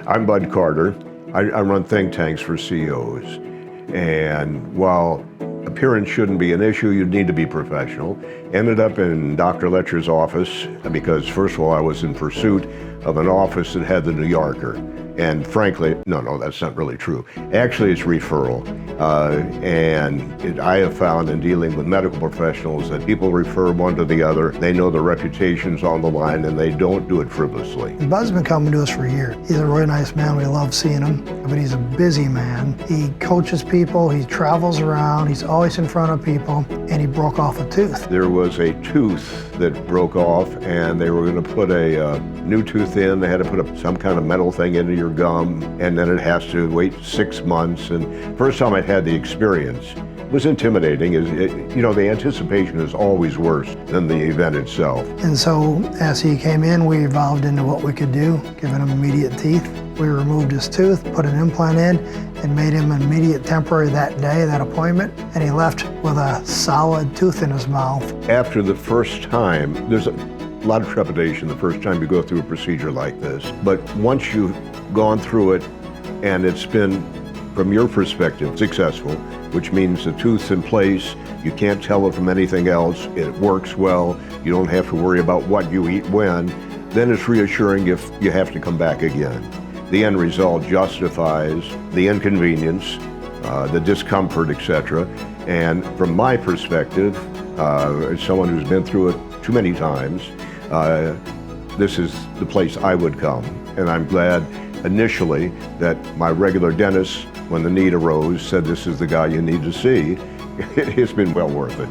I'm Bud Carter. I run think tanks for CEOs. And while appearance shouldn't be an issue, you need to be professional. Ended up in Dr. Letcher's office because, first of all, I was in pursuit of an office that had the New Yorker. And frankly, no, that's not really true. Actually, it's referral. I have found in dealing with medical professionals that people refer one to the other. They know their reputation's on the line and they don't do it frivolously. Bud's been coming to us for a year. He's a really nice man. We love seeing him, but he's a busy man. He coaches people, he travels around, he's always in front of people, and he broke off a tooth. There was a tooth that broke off and they were going to put a new tooth in. They had to put some kind of metal thing into your gum, and then it has to wait 6 months. And first time I'd had the experience, it was intimidating. The anticipation is always worse than the event itself. And so as he came in, we evolved into what we could do, giving him immediate teeth. We removed his tooth, put an implant in, and made him immediate temporary that day, that appointment, and he left with a solid tooth in his mouth. After the first time, there's a lot of trepidation the first time you go through a procedure like this. But once you've gone through it and it's been, from your perspective, successful, which means the tooth's in place, you can't tell it from anything else, it works well, you don't have to worry about what you eat when, then it's reassuring if you have to come back again. The end result justifies the inconvenience, the discomfort, etc. And from my perspective, as someone who's been through it too many times, this is the place I would come. And I'm glad initially that my regular dentist, when the need arose, said this is the guy you need to see. It's been well worth it.